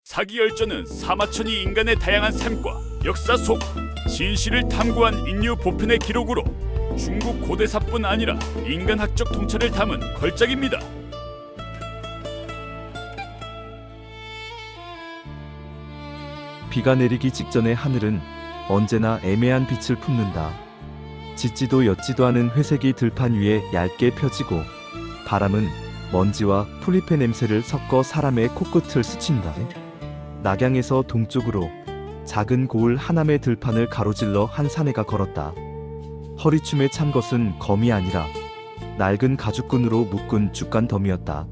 사기 열전은 사마천이 인간의 다양한 삶과 역사 속 진실을 탐구한 인류 보편의 기록으로 중국 고대사뿐 아니라 인간학적 통찰을 담은 걸작입니다. 비가 내리기 직전의 하늘은 언제나 애매한 빛을 품는다. 짙지도 옅지도 않은 회색이 들판 위에 얇게 펴지고 바람은 먼지와 풀잎의 냄새를 섞어 사람의 코끝을 스친다. 낙양에서 동쪽으로 작은 고을 하남의 들판을 가로질러 한 사내가 걸었다. 허리춤에 찬 것은 검이 아니라 낡은 가죽끈으로 묶은 죽간 덤이었다.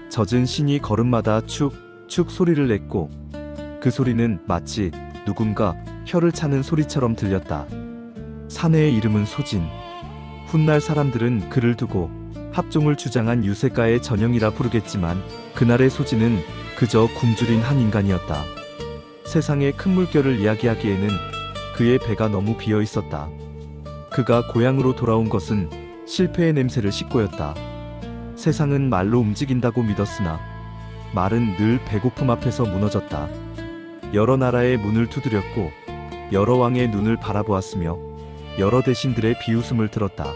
젖은 신이 걸음마다 축축 소리를 냈고 그 소리는 마치 누군가 혀를 차는 소리처럼 들렸다. 사내의 이름은 소진. 훗날 사람들은 그를 두고 합종을 주장한 유색가의 전형이라 부르겠지만 그날의 소진은 그저 굶주린 한 인간이었다. 세상의 큰 물결을 이야기하기에는 그의 배가 너무 비어 있었다. 그가 고향으로 돌아온 것은 실패의 냄새를 싣고였다. 세상은 말로 움직인다고 믿었으나 말은 늘 배고픔 앞에서 무너졌다. 여러 나라의 문을 두드렸고 여러 왕의 눈을 바라보았으며 여러 대신들의 비웃음을 들었다.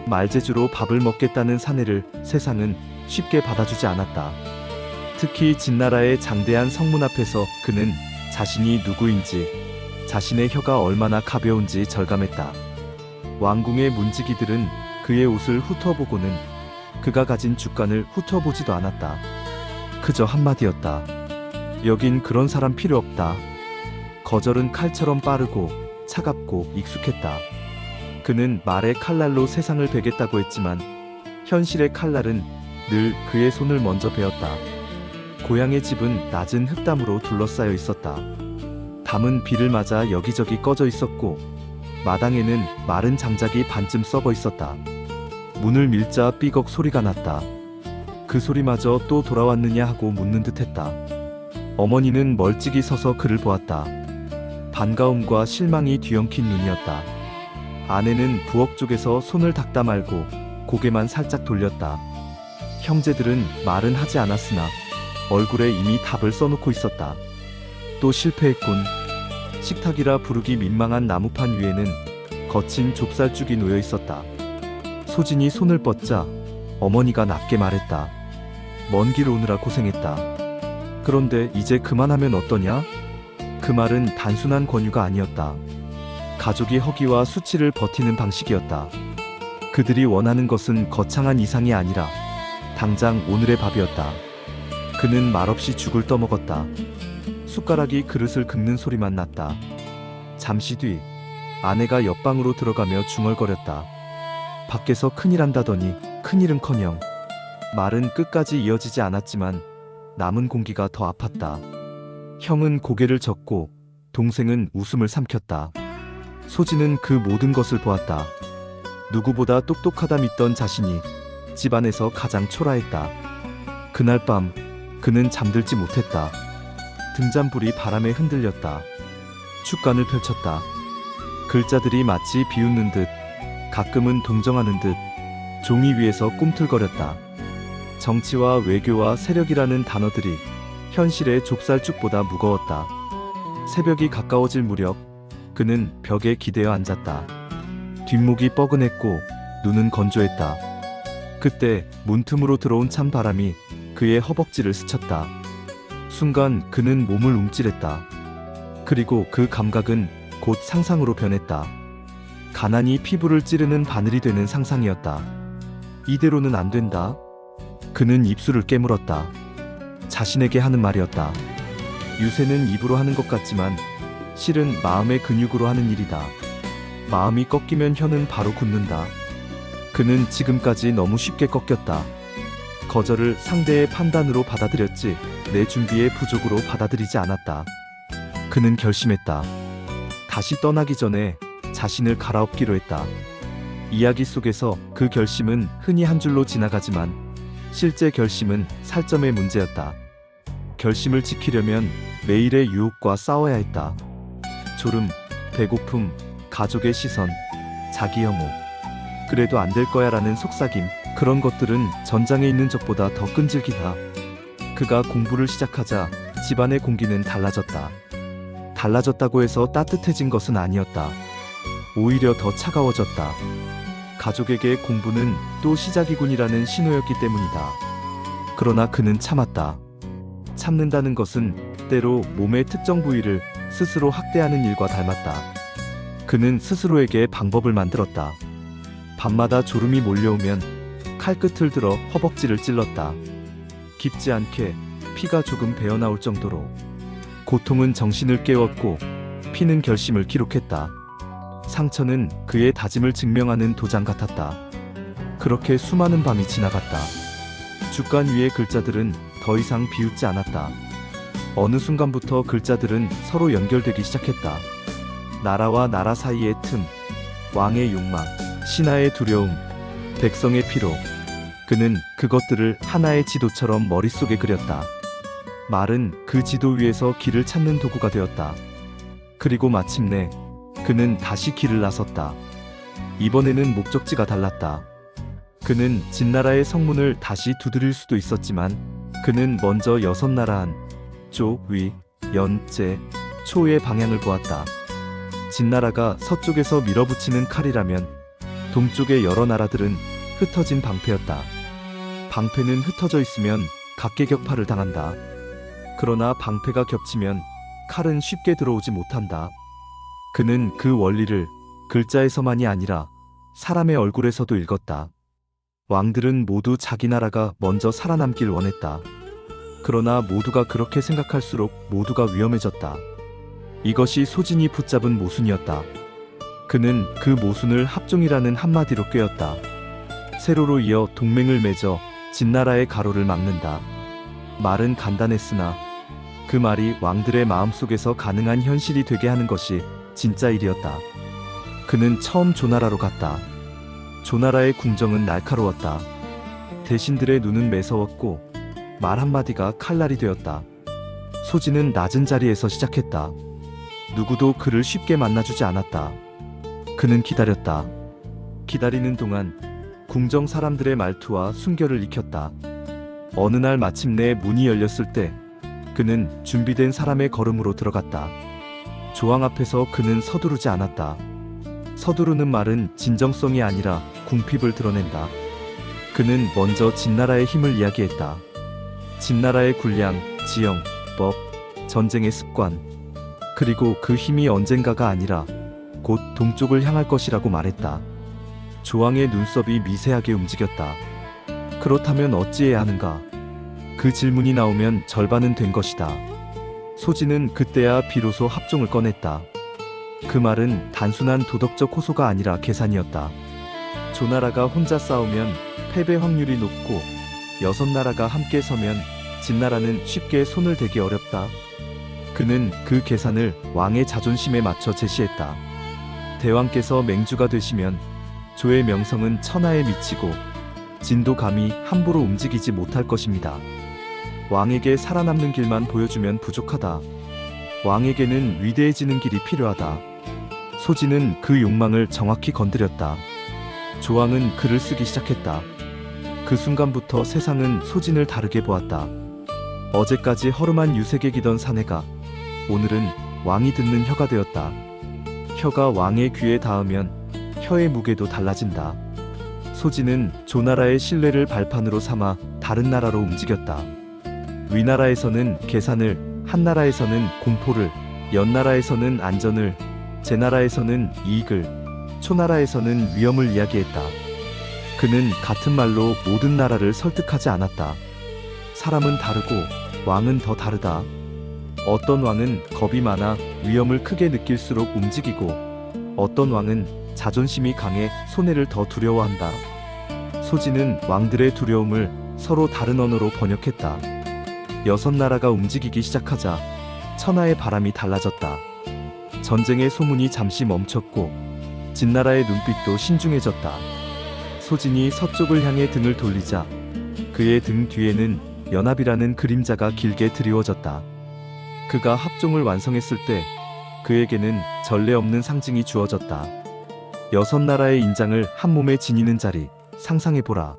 말재주로 밥을 먹겠다는 사내를 세상은 쉽게 받아주지 않았다. 특히 진나라의 장대한 성문 앞에서 그는 자신이 누구인지, 자신의 혀가 얼마나 가벼운지 절감했다. 왕궁의 문지기들은 그의 옷을 훑어보고는 그가 가진 주관을 훑어보지도 않았다. 그저 한마디였다. 여긴 그런 사람 필요 없다. 거절은 칼처럼 빠르고 차갑고 익숙했다. 그는 말의 칼날로 세상을 베겠다고 했지만 현실의 칼날은 늘 그의 손을 먼저 베었다. 고향의 집은 낮은 흙담으로 둘러싸여 있었다. 담은 비를 맞아 여기저기 꺼져 있었고 마당에는 마른 장작이 반쯤 썩어 있었다. 문을 밀자 삐걱 소리가 났다. 그 소리마저 또 돌아왔느냐 하고 묻는 듯했다. 어머니는 멀찍이 서서 그를 보았다. 반가움과 실망이 뒤엉킨 눈이었다. 아내는 부엌 쪽에서 손을 닦다 말고 고개만 살짝 돌렸다. 형제들은 말은 하지 않았으나 얼굴에 이미 답을 써놓고 있었다. 또 실패했군. 식탁이라 부르기 민망한 나무판 위에는 거친 좁쌀죽이 놓여 있었다. 소진이 손을 뻗자 어머니가 낮게 말했다. 먼 길 오느라 고생했다. 그런데 이제 그만하면 어떠냐? 그 말은 단순한 권유가 아니었다. 가족이 허기와 수치를 버티는 방식이었다. 그들이 원하는 것은 거창한 이상이 아니라 당장 오늘의 밥이었다. 그는 말없이 죽을 떠먹었다. 숟가락이 그릇을 긁는 소리만 났다. 잠시 뒤 아내가 옆방으로 들어가며 중얼거렸다. 밖에서 큰일 한다더니 큰일은커녕 말은 끝까지 이어지지 않았지만 남은 공기가 더 아팠다. 형은 고개를 젓고 동생은 웃음을 삼켰다. 소진은 그 모든 것을 보았다. 누구보다 똑똑하다 믿던 자신이 집안에서 가장 초라했다. 그날 밤 그는 잠들지 못했다. 등잔불이 바람에 흔들렸다. 축간을 펼쳤다. 글자들이 마치 비웃는 듯 가끔은 동정하는 듯 종이 위에서 꿈틀거렸다. 정치와 외교와 세력이라는 단어들이 현실의 좁쌀죽보다 무거웠다. 새벽이 가까워질 무렵 그는 벽에 기대어 앉았다. 뒷목이 뻐근했고 눈은 건조했다. 그때 문틈으로 들어온 찬바람이 그의 허벅지를 스쳤다. 순간 그는 몸을 움찔했다. 그리고 그 감각은 곧 상상으로 변했다. 가난이 피부를 찌르는 바늘이 되는 상상이었다. 이대로는 안 된다. 그는 입술을 깨물었다. 자신에게 하는 말이었다. 유세는 입으로 하는 것 같지만 실은 마음의 근육으로 하는 일이다. 마음이 꺾이면 혀는 바로 굳는다. 그는 지금까지 너무 쉽게 꺾였다. 거절을 상대의 판단으로 받아들였지 내 준비의 부족으로 받아들이지 않았다. 그는 결심했다. 다시 떠나기 전에 자신을 갈아엎기로 했다. 이야기 속에서 그 결심은 흔히 한 줄로 지나가지만 실제 결심은 살점의 문제였다. 결심을 지키려면 매일의 유혹과 싸워야 했다. 졸음, 배고픔, 가족의 시선, 자기 혐오. 그래도 안 될 거야 라는 속삭임. 그런 것들은 전장에 있는 적보다 더 끈질기다. 그가 공부를 시작하자 집안의 공기는 달라졌다. 달라졌다고 해서 따뜻해진 것은 아니었다. 오히려 더 차가워졌다. 가족에게 공부는 또 시작이군이라는 신호였기 때문이다. 그러나 그는 참았다. 참는다는 것은 때로 몸의 특정 부위를 스스로 학대하는 일과 닮았다. 그는 스스로에게 방법을 만들었다. 밤마다 졸음이 몰려오면 칼끝을 들어 허벅지를 찔렀다. 깊지 않게 피가 조금 배어나올 정도로. 고통은 정신을 깨웠고 피는 결심을 기록했다. 상처는 그의 다짐을 증명하는 도장 같았다. 그렇게 수많은 밤이 지나갔다. 주간 위의 글자들은 더 이상 비웃지 않았다. 어느 순간부터 글자들은 서로 연결되기 시작했다. 나라와 나라 사이의 틈, 왕의 욕망, 신하의 두려움, 백성의 피로. 그는 그것들을 하나의 지도처럼 머릿속에 그렸다. 말은 그 지도 위에서 길을 찾는 도구가 되었다. 그리고 마침내 그는 다시 길을 나섰다. 이번에는 목적지가 달랐다. 그는 진나라의 성문을 다시 두드릴 수도 있었지만 그는 먼저 6나라 안, 조, 위, 연, 제, 초의 방향을 보았다. 진나라가 서쪽에서 밀어붙이는 칼이라면 동쪽의 여러 나라들은 흩어진 방패였다. 방패는 흩어져 있으면 각계격파를 당한다. 그러나 방패가 겹치면 칼은 쉽게 들어오지 못한다. 그는 그 원리를 글자에서만이 아니라 사람의 얼굴에서도 읽었다. 왕들은 모두 자기 나라가 먼저 살아남길 원했다. 그러나 모두가 그렇게 생각할수록 모두가 위험해졌다. 이것이 소진이 붙잡은 모순이었다. 그는 그 모순을 합종이라는 한마디로 꿰었다. 세로로 이어 동맹을 맺어 진나라의 가로를 막는다. 말은 간단했으나 그 말이 왕들의 마음속에서 가능한 현실이 되게 하는 것이 진짜 일이었다. 그는 처음 조나라로 갔다. 조나라의 궁정은 날카로웠다. 대신들의 눈은 매서웠고 말 한마디가 칼날이 되었다. 소진은 낮은 자리에서 시작했다. 누구도 그를 쉽게 만나주지 않았다. 그는 기다렸다. 기다리는 동안 궁정 사람들의 말투와 순결을 익혔다. 어느 날 마침내 문이 열렸을 때 그는 준비된 사람의 걸음으로 들어갔다. 조왕 앞에서 그는 서두르지 않았다. 서두르는 말은 진정성이 아니라 궁핍을 드러낸다. 그는 먼저 진나라의 힘을 이야기했다. 진나라의 군량, 지형, 법, 전쟁의 습관, 그리고 그 힘이 언젠가가 아니라 곧 동쪽을 향할 것이라고 말했다. 조왕의 눈썹이 미세하게 움직였다. 그렇다면 어찌해야 하는가? 그 질문이 나오면 절반은 된 것이다. 소진은 그때야 비로소 합종을 꺼냈다. 그 말은 단순한 도덕적 호소가 아니라 계산이었다. 조나라가 혼자 싸우면 패배 확률이 높고 6나라가 함께 서면 진나라는 쉽게 손을 대기 어렵다. 그는 그 계산을 왕의 자존심에 맞춰 제시했다. 대왕께서 맹주가 되시면 조의 명성은 천하에 미치고 진도 감히 함부로 움직이지 못할 것입니다. 왕에게 살아남는 길만 보여주면 부족하다. 왕에게는 위대해지는 길이 필요하다. 소진은 그 욕망을 정확히 건드렸다. 조왕은 글을 쓰기 시작했다. 그 순간부터 세상은 소진을 다르게 보았다. 어제까지 허름한 유색액이던 사내가 오늘은 왕이 듣는 혀가 되었다. 혀가 왕의 귀에 닿으면 혀의 무게도 달라진다. 소진은 조나라의 신뢰를 발판으로 삼아 다른 나라로 움직였다. 위나라에서는 계산을, 한나라에서는 공포를, 연나라에서는 안전을, 제나라에서는 이익을, 초나라에서는 위험을 이야기했다. 그는 같은 말로 모든 나라를 설득하지 않았다. 사람은 다르고 왕은 더 다르다. 어떤 왕은 겁이 많아 위험을 크게 느낄수록 움직이고 어떤 왕은 자존심이 강해 손해를 더 두려워한다. 소진은 왕들의 두려움을 서로 다른 언어로 번역했다. 6나라가 움직이기 시작하자 천하의 바람이 달라졌다. 전쟁의 소문이 잠시 멈췄고 진나라의 눈빛도 신중해졌다. 소진이 서쪽을 향해 등을 돌리자 그의 등 뒤에는 연합이라는 그림자가 길게 드리워졌다. 그가 합종을 완성했을 때 그에게는 전례 없는 상징이 주어졌다. 6나라의 인장을 한 몸에 지니는 자리, 상상해보라.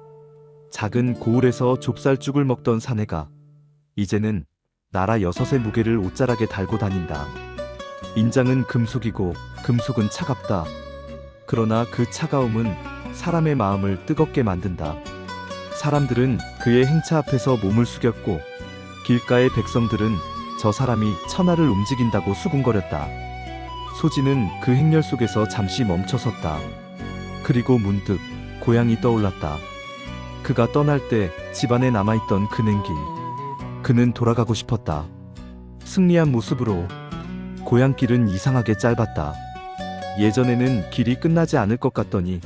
작은 고을에서 좁쌀죽을 먹던 사내가 이제는 나라 6의 무게를 옷자락에 달고 다닌다. 인장은 금속이고 금속은 차갑다. 그러나 그 차가움은 사람의 마음을 뜨겁게 만든다. 사람들은 그의 행차 앞에서 몸을 숙였고 길가의 백성들은 저 사람이 천하를 움직인다고 수군거렸다. 소진은 그 행렬 속에서 잠시 멈춰섰다. 그리고 문득 고향이 떠올랐다. 그가 떠날 때 집안에 남아있던 그 냉길. 그는 돌아가고 싶었다. 승리한 모습으로. 고향길은 이상하게 짧았다. 예전에는 길이 끝나지 않을 것 같더니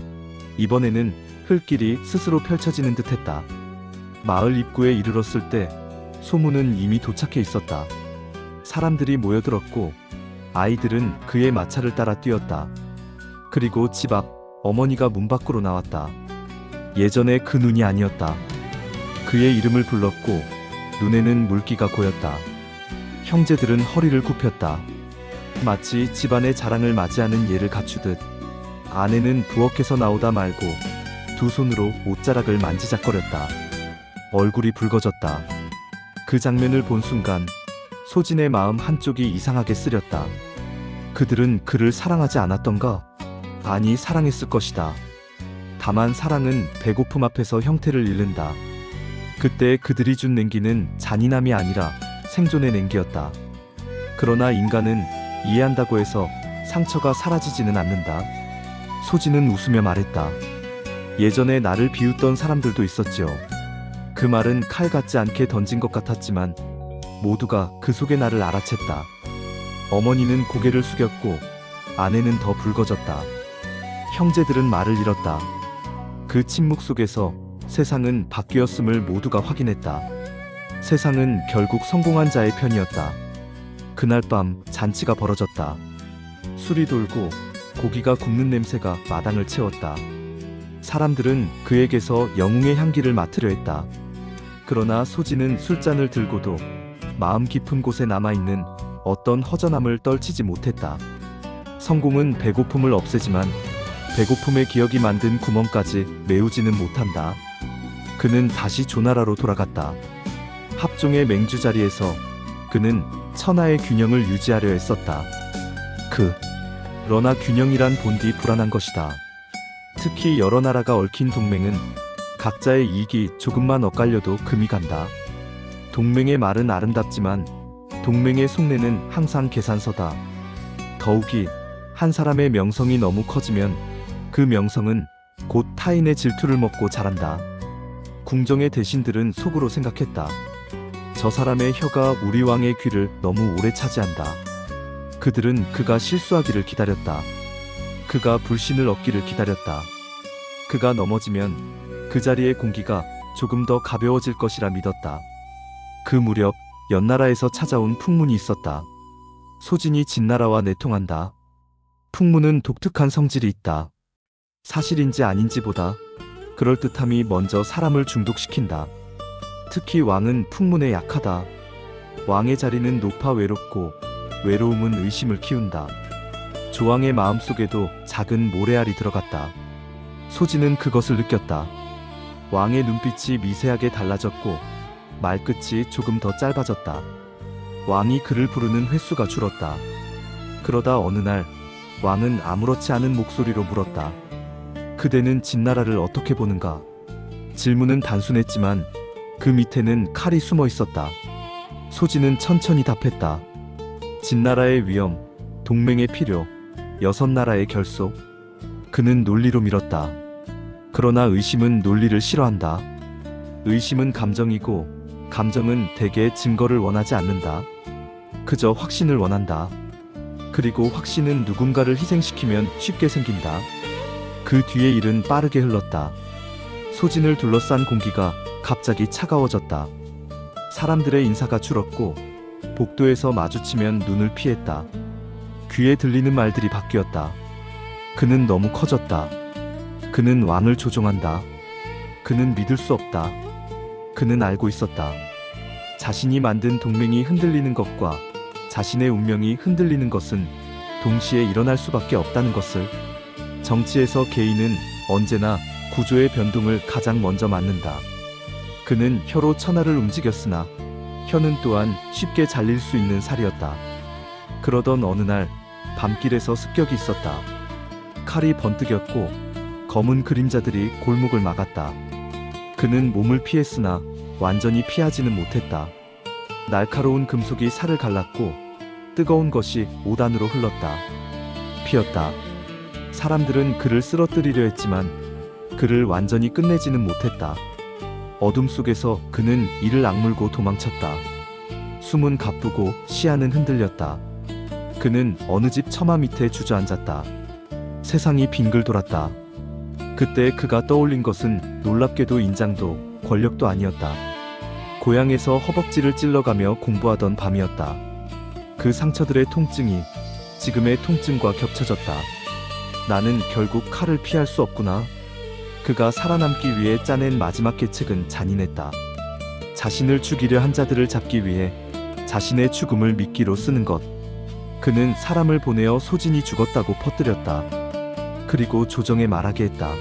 이번에는 흙길이 스스로 펼쳐지는 듯했다. 마을 입구에 이르렀을 때 소문은 이미 도착해 있었다. 사람들이 모여들었고 아이들은 그의 마차를 따라 뛰었다. 그리고 집 앞 어머니가 문 밖으로 나왔다. 예전에 그 눈이 아니었다. 그의 이름을 불렀고 눈에는 물기가 고였다. 형제들은 허리를 굽혔다. 마치 집안의 자랑을 맞이하는 예를 갖추듯. 아내는 부엌에서 나오다 말고 두 손으로 옷자락을 만지작거렸다. 얼굴이 붉어졌다. 그 장면을 본 순간 소진의 마음 한쪽이 이상하게 쓰렸다. 그들은 그를 사랑하지 않았던가? 아니, 사랑했을 것이다. 다만 사랑은 배고픔 앞에서 형태를 잃는다. 그때 그들이 준 냉기는 잔인함이 아니라 생존의 냉기였다. 그러나 인간은 이해한다고 해서 상처가 사라지지는 않는다. 소진은 웃으며 말했다. 예전에 나를 비웃던 사람들도 있었지요. 그 말은 칼 같지 않게 던진 것 같았지만 모두가 그 속에 나를 알아챘다. 어머니는 고개를 숙였고 아내는 더 붉어졌다. 형제들은 말을 잃었다. 그 침묵 속에서 세상은 바뀌었음을 모두가 확인했다. 세상은 결국 성공한 자의 편이었다. 그날 밤 잔치가 벌어졌다. 술이 돌고 고기가 굽는 냄새가 마당을 채웠다. 사람들은 그에게서 영웅의 향기를 맡으려 했다. 그러나 소진은 술잔을 들고도 마음 깊은 곳에 남아있는 어떤 허전함을 떨치지 못했다. 성공은 배고픔을 없애지만 배고픔의 기억이 만든 구멍까지 메우지는 못한다. 그는 다시 조나라로 돌아갔다. 합종의 맹주 자리에서 그는 천하의 균형을 유지하려 했었다. 그러나 균형이란 본디 불안한 것이다. 특히 여러 나라가 얽힌 동맹은 각자의 이익이 조금만 엇갈려도 금이 간다. 동맹의 말은 아름답지만 동맹의 속내는 항상 계산서다. 더욱이 한 사람의 명성이 너무 커지면 그 명성은 곧 타인의 질투를 먹고 자란다. 궁정의 대신들은 속으로 생각했다. 저 사람의 혀가 우리 왕의 귀를 너무 오래 차지한다. 그들은 그가 실수하기를 기다렸다. 그가 불신을 얻기를 기다렸다. 그가 넘어지면 그 자리의 공기가 조금 더 가벼워질 것이라 믿었다. 그 무렵 연나라에서 찾아온 풍문이 있었다. 소진이 진나라와 내통한다. 풍문은 독특한 성질이 있다. 사실인지 아닌지보다 그럴듯함이 먼저 사람을 중독시킨다. 특히 왕은 풍문에 약하다. 왕의 자리는 높아 외롭고 외로움은 의심을 키운다. 조왕의 마음속에도 작은 모래알이 들어갔다. 소진은 그것을 느꼈다. 왕의 눈빛이 미세하게 달라졌고 말끝이 조금 더 짧아졌다. 왕이 그를 부르는 횟수가 줄었다. 그러다 어느 날 왕은 아무렇지 않은 목소리로 물었다. 그대는 진나라를 어떻게 보는가? 질문은 단순했지만 그 밑에는 칼이 숨어 있었다. 소진은 천천히 답했다. 진나라의 위험, 동맹의 필요, 6나라의 결속. 그는 논리로 밀었다. 그러나 의심은 논리를 싫어한다. 의심은 감정이고 감정은 대개 증거를 원하지 않는다. 그저 확신을 원한다. 그리고 확신은 누군가를 희생시키면 쉽게 생긴다. 그 뒤의 일은 빠르게 흘렀다. 소진을 둘러싼 공기가 갑자기 차가워졌다. 사람들의 인사가 줄었고 복도에서 마주치면 눈을 피했다. 귀에 들리는 말들이 바뀌었다. 그는 너무 커졌다. 그는 왕을 조종한다. 그는 믿을 수 없다. 그는 알고 있었다. 자신이 만든 동맹이 흔들리는 것과 자신의 운명이 흔들리는 것은 동시에 일어날 수밖에 없다는 것을. 정치에서 개인은 언제나 구조의 변동을 가장 먼저 맞는다. 그는 혀로 천하를 움직였으나 혀는 또한 쉽게 잘릴 수 있는 살이었다. 그러던 어느 날 밤길에서 습격이 있었다. 칼이 번뜩였고 검은 그림자들이 골목을 막았다. 그는 몸을 피했으나 완전히 피하지는 못했다. 날카로운 금속이 살을 갈랐고 뜨거운 것이 5단으로 흘렀다. 피었다. 사람들은 그를 쓰러뜨리려 했지만 그를 완전히 끝내지는 못했다. 어둠 속에서 그는 이를 악물고 도망쳤다. 숨은 가쁘고 시야는 흔들렸다. 그는 어느 집 처마 밑에 주저앉았다. 세상이 빙글 돌았다. 그때 그가 떠올린 것은 놀랍게도 인장도 권력도 아니었다. 고향에서 허벅지를 찔러가며 공부하던 밤이었다. 그 상처들의 통증이 지금의 통증과 겹쳐졌다. 나는 결국 칼을 피할 수 없구나. 그가 살아남기 위해 짜낸 마지막 계책은 잔인했다. 자신을 죽이려 한 자들을 잡기 위해 자신의 죽음을 미끼로 쓰는 것. 그는 사람을 보내어 소진이 죽었다고 퍼뜨렸다. 그리고 조정에 말하게 했다.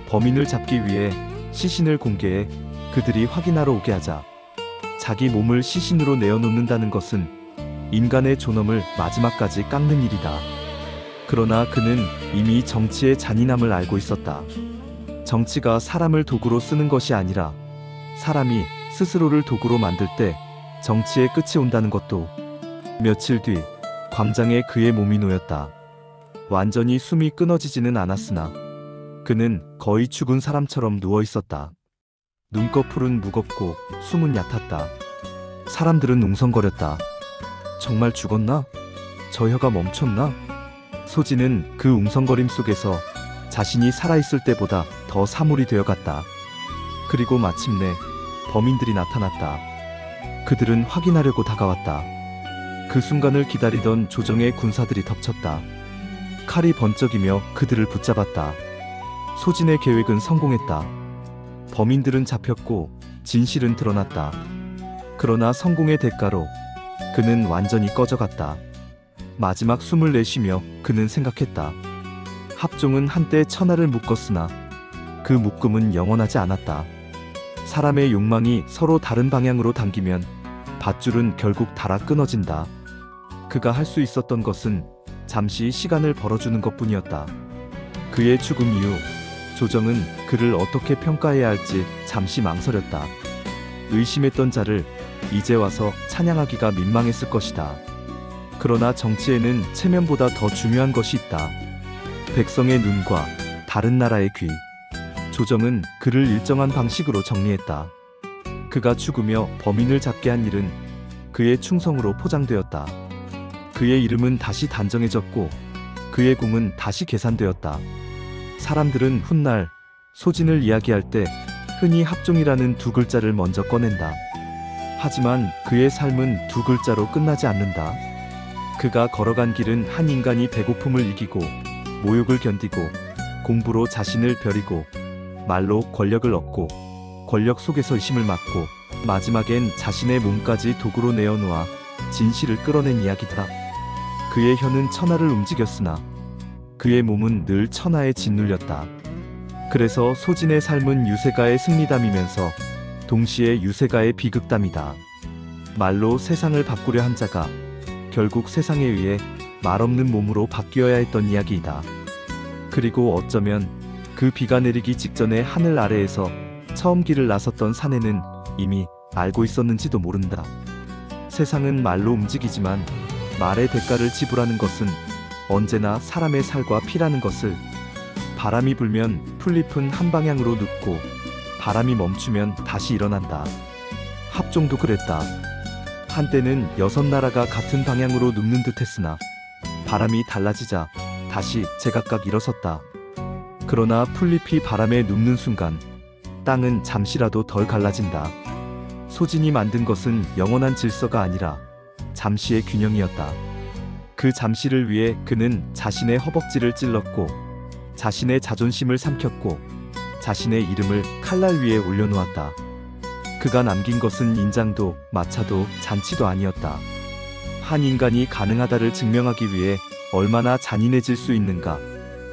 범인을 잡기 위해 시신을 공개해 그들이 확인하러 오게 하자. 자기 몸을 시신으로 내어놓는다는 것은 인간의 존엄을 마지막까지 깎는 일이다. 그러나 그는 이미 정치의 잔인함을 알고 있었다. 정치가 사람을 도구로 쓰는 것이 아니라 사람이 스스로를 도구로 만들 때 정치의 끝이 온다는 것도. 며칠 뒤 광장에 그의 몸이 놓였다. 완전히 숨이 끊어지지는 않았으나 그는 거의 죽은 사람처럼 누워 있었다. 눈꺼풀은 무겁고 숨은 얕았다. 사람들은 웅성거렸다. 정말 죽었나? 저 혀가 멈췄나? 소진은 그 웅성거림 속에서 자신이 살아있을 때보다 더 사물이 되어갔다. 그리고 마침내 범인들이 나타났다. 그들은 확인하려고 다가왔다. 그 순간을 기다리던 조정의 군사들이 덮쳤다. 칼이 번쩍이며 그들을 붙잡았다. 소진의 계획은 성공했다. 범인들은 잡혔고 진실은 드러났다. 그러나 성공의 대가로 그는 완전히 꺼져갔다. 마지막 숨을 내쉬며 그는 생각했다. 합종은 한때 천하를 묶었으나 그 묶음은 영원하지 않았다. 사람의 욕망이 서로 다른 방향으로 당기면 밧줄은 결국 닳아 끊어진다. 그가 할 수 있었던 것은 잠시 시간을 벌어주는 것뿐이었다. 그의 죽음 이후 조정은 그를 어떻게 평가해야 할지 잠시 망설였다. 의심했던 자를 이제 와서 찬양하기가 민망했을 것이다. 그러나 정치에는 체면보다 더 중요한 것이 있다. 백성의 눈과 다른 나라의 귀. 조정은 그를 일정한 방식으로 정리했다. 그가 죽으며 범인을 잡게 한 일은 그의 충성으로 포장되었다. 그의 이름은 다시 단정해졌고 그의 공은 다시 계산되었다. 사람들은 훗날 소진을 이야기할 때 흔히 합종이라는 두 글자를 먼저 꺼낸다. 하지만 그의 삶은 두 글자로 끝나지 않는다. 그가 걸어간 길은 한 인간이 배고픔을 이기고 모욕을 견디고 공부로 자신을 벼리고 말로 권력을 얻고 권력 속에서 의심을 막고 마지막엔 자신의 몸까지 도구로 내어놓아 진실을 끌어낸 이야기다. 그의 혀는 천하를 움직였으나 그의 몸은 늘 천하에 짓눌렸다. 그래서 소진의 삶은 유세가의 승리담이면서 동시에 유세가의 비극담이다. 말로 세상을 바꾸려 한 자가 결국 세상에 의해 말없는 몸으로 바뀌어야 했던 이야기이다. 그리고 어쩌면 그 비가 내리기 직전에 하늘 아래에서 처음 길을 나섰던 사내는 이미 알고 있었는지도 모른다. 세상은 말로 움직이지만 말의 대가를 지불하는 것은 언제나 사람의 살과 피라는 것을. 바람이 불면 풀잎은 한 방향으로 눕고 바람이 멈추면 다시 일어난다. 합종도 그랬다. 한때는 6나라가 같은 방향으로 눕는 듯 했으나 바람이 달라지자 다시 제각각 일어섰다. 그러나 풀잎이 바람에 눕는 순간 땅은 잠시라도 덜 갈라진다. 소진이 만든 것은 영원한 질서가 아니라 잠시의 균형이었다. 그 잠시를 위해 그는 자신의 허벅지를 찔렀고 자신의 자존심을 삼켰고 자신의 이름을 칼날 위에 올려놓았다. 그가 남긴 것은 인장도 마차도 잔치도 아니었다. 한 인간이 가능하다를 증명하기 위해 얼마나 잔인해질 수 있는가.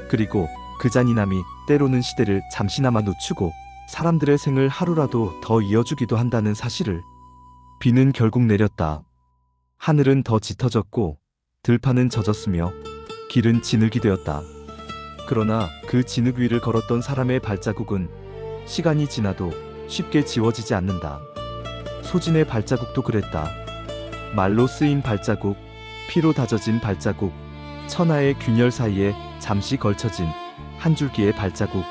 그리고 그 잔인함이 때로는 시대를 잠시나마 늦추고 사람들의 생을 하루라도 더 이어주기도 한다는 사실을. 비는 결국 내렸다. 하늘은 더 짙어졌고 들판은 젖었으며 길은 진흙이 되었다. 그러나 그 진흙 위를 걸었던 사람의 발자국은 시간이 지나도 쉽게 지워지지 않는다. 소진의 발자국도 그랬다. 말로 쓰인 발자국, 피로 다져진 발자국, 천하의 균열 사이에 잠시 걸쳐진 한 줄기의 발자국.